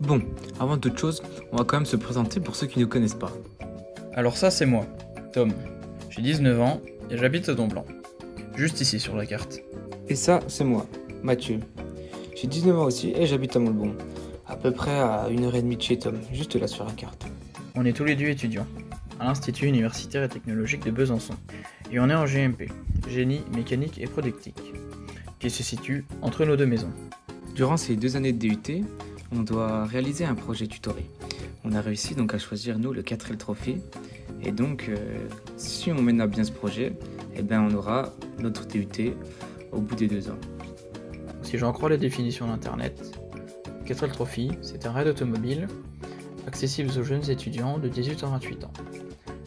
Bon, avant toute chose, on va quand même se présenter pour ceux qui ne connaissent pas. Alors ça c'est moi, Tom. J'ai 19 ans et j'habite à Donblanc. Juste ici sur la carte. Et ça, c'est moi, Mathieu. J'ai 19 ans aussi et j'habite à Montbon, à peu près à 1h30 de chez Tom, juste là sur la carte. On est tous les deux étudiants, à l'Institut universitaire et technologique de Besançon. Et on est en GMP, Génie, Mécanique et Productique, qui se situe entre nos deux maisons. Durant ces 2 années de DUT, on doit réaliser un projet tutoré. On a réussi donc à choisir nous le 4L Trophy. Et donc, si on mène à bien ce projet, eh ben, on aura notre DUT au bout des 2 ans. Si j'en crois les définitions d'internet, 4L Trophy, c'est un raid automobile accessible aux jeunes étudiants de 18 à 28 ans,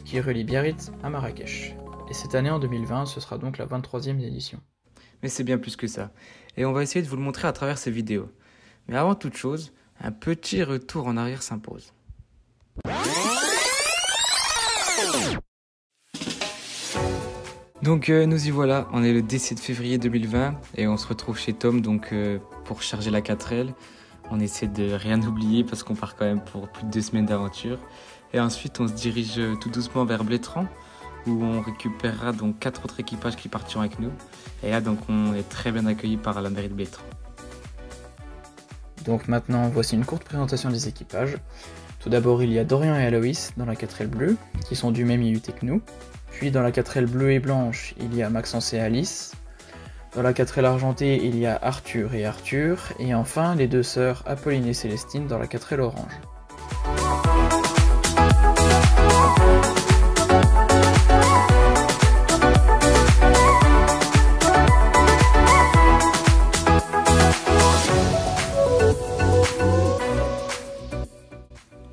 qui relie Biarritz à Marrakech. Et cette année en 2020, ce sera donc la 23e édition. Mais c'est bien plus que ça. Et on va essayer de vous le montrer à travers ces vidéos. Mais avant toute chose, un petit retour en arrière s'impose. Donc nous y voilà, on est le 17 février 2020 et on se retrouve chez Tom donc, pour charger la 4L. On essaie de rien oublier parce qu'on part quand même pour plus de 2 semaines d'aventure. Et ensuite on se dirige tout doucement vers Blétran où on récupérera donc 4 autres équipages qui partiront avec nous. Et là donc on est très bien accueillis par la mairie de Blétran. Donc maintenant, voici une courte présentation des équipages. Tout d'abord, il y a Dorian et Aloïs dans la 4L bleue, qui sont du même IUT que nous. Puis dans la 4L bleue et blanche, il y a Maxence et Alice. Dans la 4L argentée, il y a Arthur et Arthur. Et enfin, les 2 sœurs Apolline et Célestine dans la 4L orange.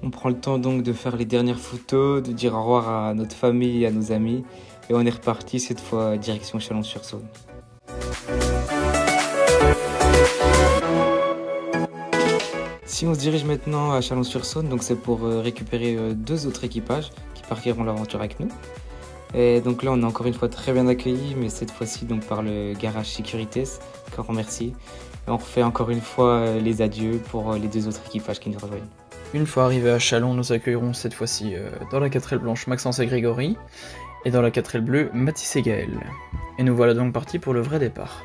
On prend le temps donc de faire les dernières photos, de dire au revoir à notre famille et à nos amis. Et on est reparti cette fois direction Chalon-sur-Saône. Si on se dirige maintenant à Chalon-sur-Saône, donc c'est pour récupérer 2 autres équipages qui partiront l'aventure avec nous. Et donc là on est encore une fois très bien accueillis, mais cette fois-ci donc par le garage Securitas, encore merci. Et on refait encore une fois les adieux pour les 2 autres équipages qui nous rejoignent. Une fois arrivés à Chalon, nous accueillerons cette fois-ci dans la 4L blanche Maxence et Grégory, et dans la 4L bleue Mathis et Gaël. Et nous voilà donc partis pour le vrai départ.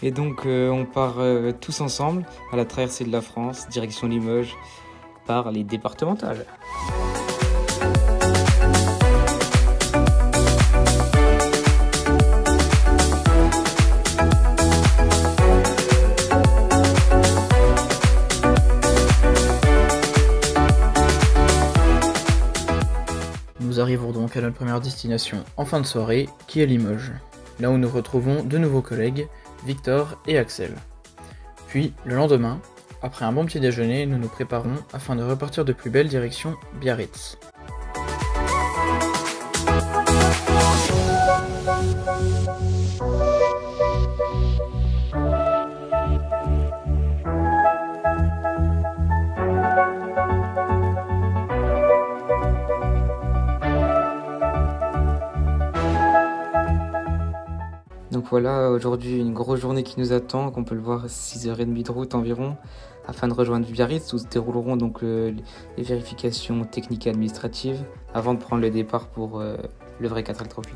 Et donc on part tous ensemble à la traversée de la France, direction Limoges, par les départementales. Nous arrivons donc à notre première destination en fin de soirée, qui est Limoges, là où nous retrouvons 2 nouveaux collègues, Victor et Axel. Puis, le lendemain, après un bon petit déjeuner, nous nous préparons afin de repartir de plus belle direction Biarritz. Donc voilà, aujourd'hui une grosse journée qui nous attend, qu'on peut le voir 6h30 de route environ, afin de rejoindre Biarritz où se dérouleront donc les vérifications techniques et administratives avant de prendre le départ pour le vrai 4L Trophy.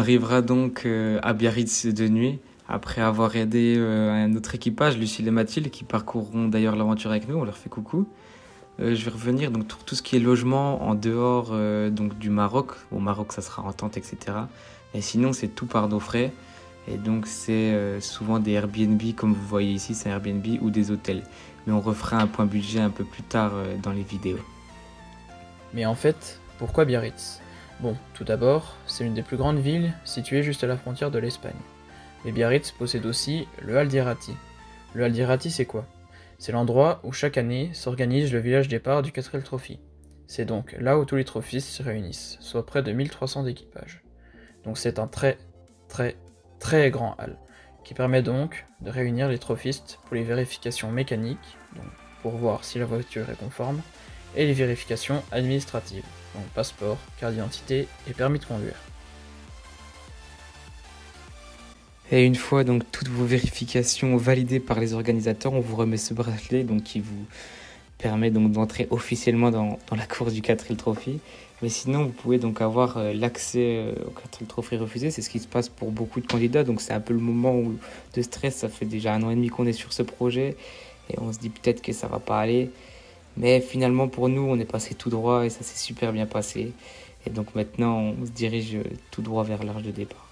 arrivera donc à Biarritz de nuit, après avoir aidé un autre équipage, Lucille et Mathilde, qui parcourront d'ailleurs l'aventure avec nous, on leur fait coucou. Je vais revenir donc tout ce qui est logement en dehors donc du Maroc. Au Maroc, ça sera en tente, etc. Et sinon, c'est tout par nos frais. Et donc, c'est souvent des Airbnb, comme vous voyez ici, c'est un Airbnb ou des hôtels. Mais on refera un point budget un peu plus tard dans les vidéos. Mais en fait, pourquoi Biarritz? Bon, tout d'abord, c'est une des plus grandes villes situées juste à la frontière de l'Espagne. Mais Biarritz possède aussi le Aldirati. Le Aldirati, c'est quoi? C'est l'endroit où chaque année s'organise le village départ du 4L Trophy. C'est donc là où tous les trophistes se réunissent, soit près de 1300 équipages. Donc c'est un très grand hall, qui permet donc de réunir les trophistes pour les vérifications mécaniques, donc pour voir si la voiture est conforme, et les vérifications administratives, donc passeport, carte d'identité et permis de conduire. Et une fois donc toutes vos vérifications validées par les organisateurs, on vous remet ce bracelet donc, qui vous permet donc d'entrer officiellement dans la course du 4L Trophy. Mais sinon, vous pouvez donc avoir l'accès au 4L Trophy refusé. C'est ce qui se passe pour beaucoup de candidats. Donc c'est un peu le moment de stress. Ça fait déjà 1 an et demi qu'on est sur ce projet. Et on se dit peut-être que ça va pas aller. Mais finalement, pour nous, on est passé tout droit et ça s'est super bien passé. Et donc maintenant, on se dirige tout droit vers l'arche de départ.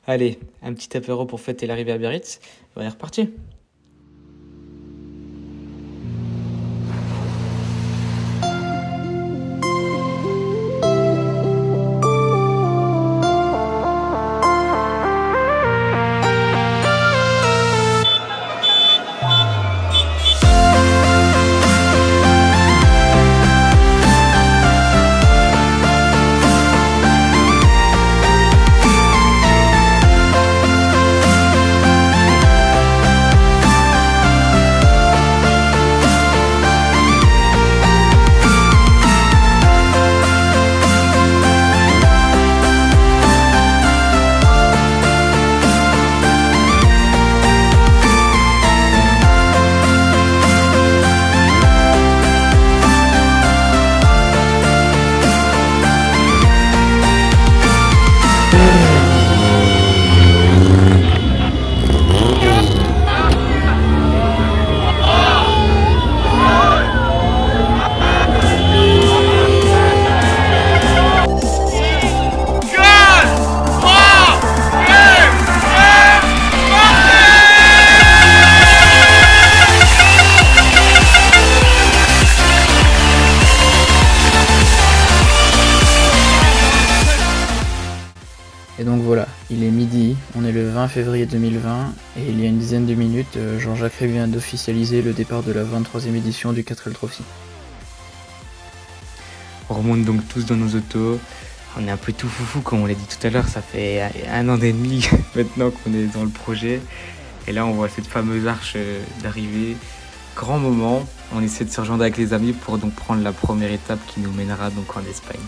Allez, un petit apéro pour fêter l'arrivée à Biarritz. On est reparti. Et donc voilà, il est midi, on est le 20 février 2020, et il y a une dizaine de minutes, Jean-Jacques Rey vient d'officialiser le départ de la 23e édition du 4L Trophy. On remonte donc tous dans nos autos. On est un peu tout foufou, comme on l'a dit tout à l'heure. Ça fait 1 an et demi maintenant qu'on est dans le projet. Et là, on voit cette fameuse arche d'arrivée. Grand moment. On essaie de se rejoindre avec les amis pour donc prendre la première étape qui nous mènera donc en Espagne.